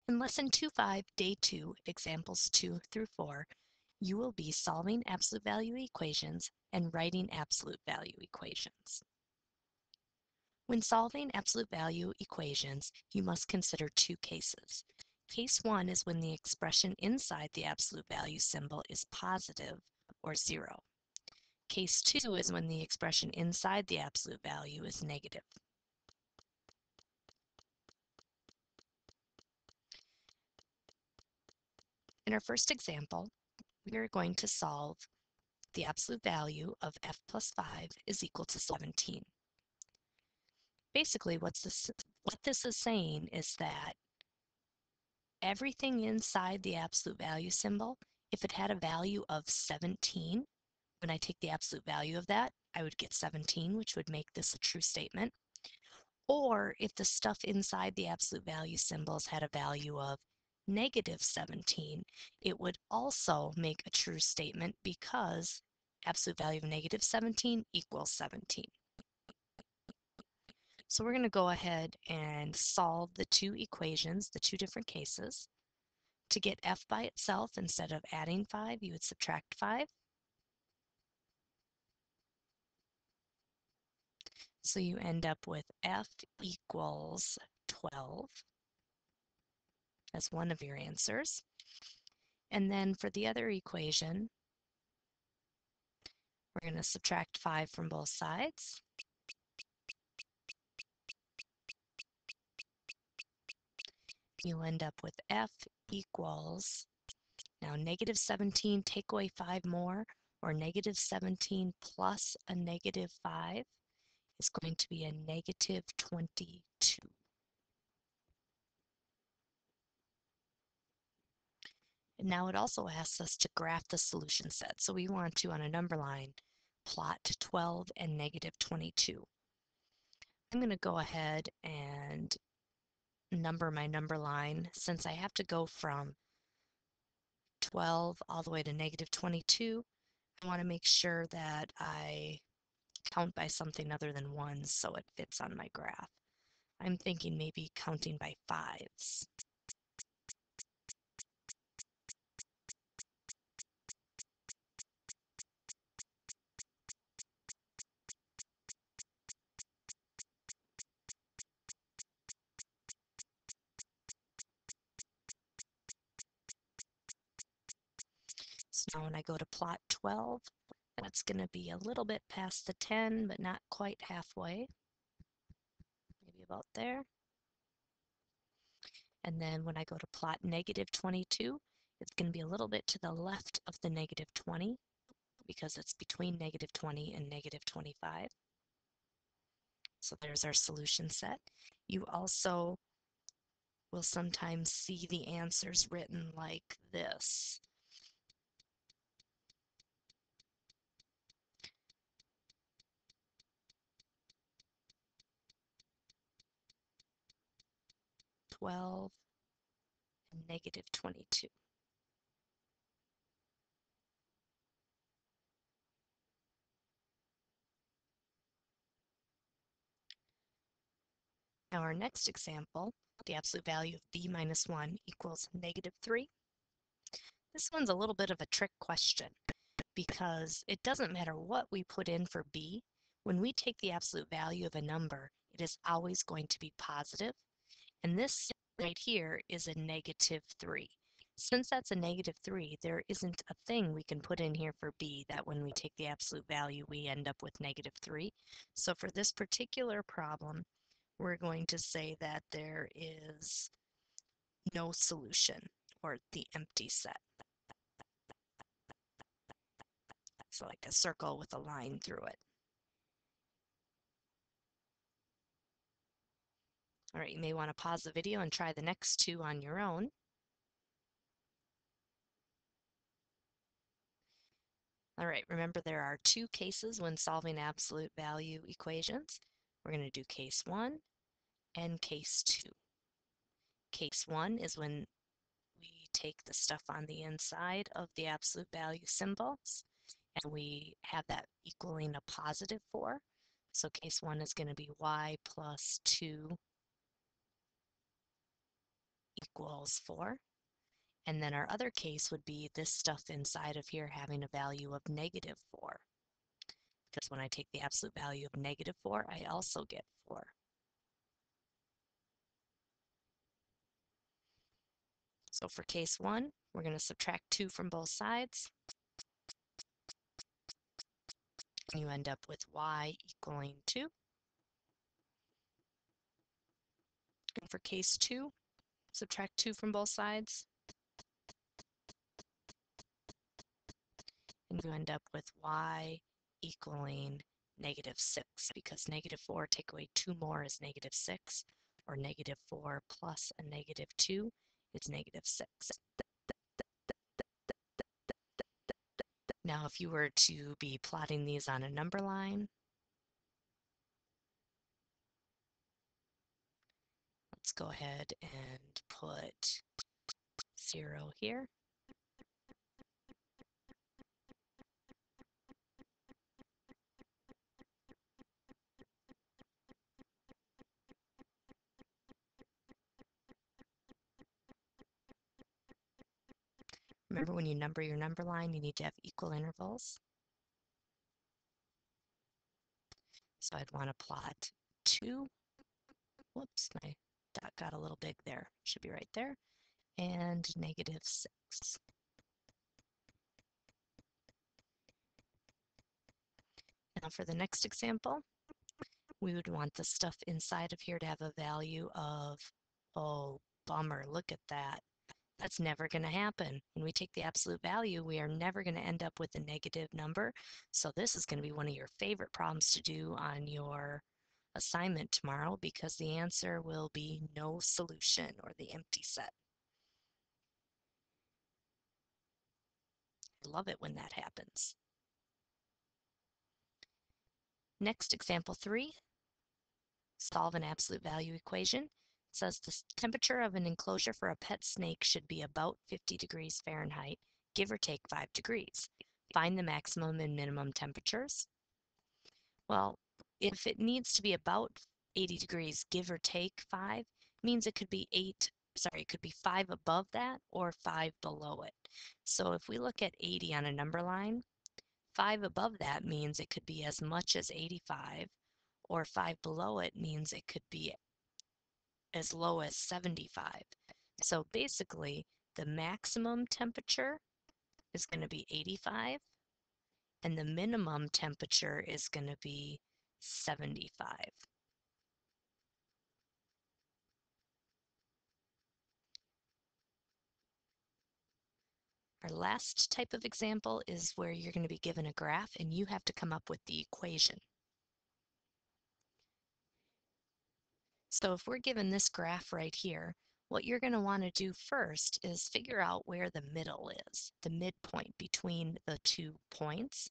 In Lesson 2.5, Day 2, Examples 2 through 4, you will be solving absolute value equations and writing absolute value equations. When solving absolute value equations, you must consider two cases. Case 1 is when the expression inside the absolute value symbol is positive or 0. Case 2 is when the expression inside the absolute value is negative. In our first example, we are going to solve the absolute value of f plus 5 is equal to 17. Basically, what this is saying is that everything inside the absolute value symbol, if it had a value of 17, when I take the absolute value of that, I would get 17, which would make this a true statement. Or if the stuff inside the absolute value symbols had a value of negative 17, it would also make a true statement because absolute value of negative 17 equals 17. So we're going to go ahead and solve the two equations, the two different cases. To get f by itself, instead of adding 5, you would subtract 5. So you end up with f equals 12 as one of your answers. And then for the other equation, we're going to subtract 5 from both sides. You'll end up with f equals, now negative 17, take away 5 more, or negative 17 plus a negative 5 is going to be a negative 22. And now it also asks us to graph the solution set. So we want to, on a number line, plot 12 and negative 22. I'm going to go ahead and number my number line. Since I have to go from 12 all the way to negative 22, I want to make sure that I count by something other than ones so it fits on my graph. I'm thinking maybe counting by 5s. So now when I go to plot 12, that's going to be a little bit past the 10, but not quite halfway. Maybe about there. And then when I go to plot negative 22, it's going to be a little bit to the left of the negative 20 because it's between negative 20 and negative 25. So there's our solution set. You also will sometimes see the answers written like this. -12 and negative 22. Now our next example, the absolute value of b minus 1 equals negative 3. This one's a little bit of a trick question because it doesn't matter what we put in for b. When we take the absolute value of a number, it is always going to be positive. And this right here is a negative 3. Since that's a negative 3, there isn't a thing we can put in here for b that when we take the absolute value, we end up with negative 3. So for this particular problem, we're going to say that there is no solution, or the empty set. So like a circle with a line through it. All right, you may want to pause the video and try the next two on your own. All right, remember there are two cases when solving absolute value equations. We're going to do case 1 and case 2. Case 1 is when we take the stuff on the inside of the absolute value symbols and we have that equaling a positive 4. So case 1 is going to be y plus 2 equals 4. And then our other case would be this stuff inside of here having a value of negative 4. Because when I take the absolute value of negative 4, I also get 4. So for case 1, we're going to subtract 2 from both sides. And you end up with y equaling 2. And for case 2, subtract 2 from both sides. And you end up with y equaling negative 6, because negative 4 take away 2 more is negative 6, or negative 4 plus a negative 2 is negative 6. Now, if you were to be plotting these on a number line, let's go ahead and put 0 here. Remember, when you number your number line, you need to have equal intervals. So I'd want to plot 2. Whoops, my dot got a little big there. Should be right there. And negative 6. Now for the next example, we would want the stuff inside of here to have a value of, oh, bummer, look at that. That's never going to happen. When we take the absolute value, we are never going to end up with a negative number. So this is going to be one of your favorite problems to do on your assignment tomorrow, because the answer will be no solution, or the empty set. I love it when that happens. Next, example 3. Solve an absolute value equation. It says the temperature of an enclosure for a pet snake should be about 50 degrees Fahrenheit, give or take 5 degrees. Find the maximum and minimum temperatures. Well, if it needs to be about 80 degrees, give or take 5, means it could be it could be 5 above that or 5 below it. So if we look at 80 on a number line, 5 above that means it could be as much as 85, or 5 below it means it could be as low as 75. So basically, the maximum temperature is going to be 85, and the minimum temperature is going to be 75. Our last type of example is where you're going to be given a graph and you have to come up with the equation. So if we're given this graph right here, what you're going to want to do first is figure out where the middle is, the midpoint between the 2 points.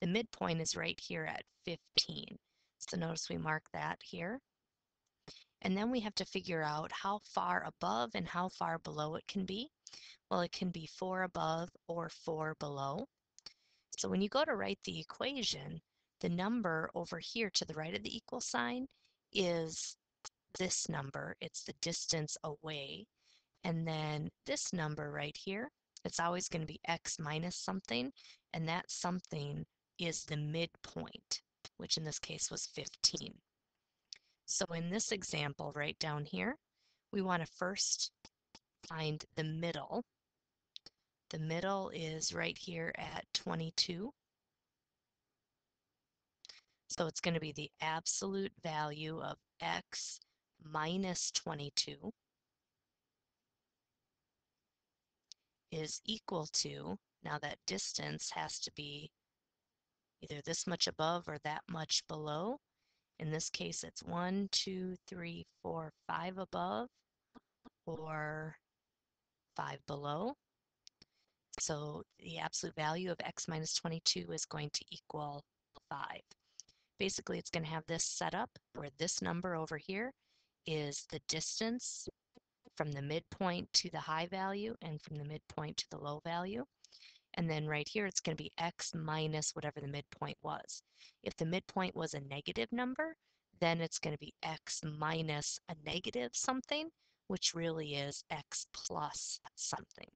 The midpoint is right here at 15. So notice we mark that here. And then we have to figure out how far above and how far below it can be. Well, it can be 4 above or 4 below. So when you go to write the equation, the number over here to the right of the equal sign is this number. It's the distance away. And then this number right here, it's always going to be x minus something, and that something is the midpoint, which in this case was 15. So in this example right down here, we want to first find the middle. The middle is right here at 22. So it's going to be the absolute value of x minus 22 is equal to, now that distance has to be either this much above or that much below. In this case, it's 1, 2, 3, 4, 5 above or 5 below. So the absolute value of x minus 22 is going to equal 5. Basically, it's going to have this set up where this number over here is the distance from the midpoint to the high value and from the midpoint to the low value. And then right here, it's going to be x minus whatever the midpoint was. If the midpoint was a negative number, then it's going to be x minus a negative something, which really is x plus something.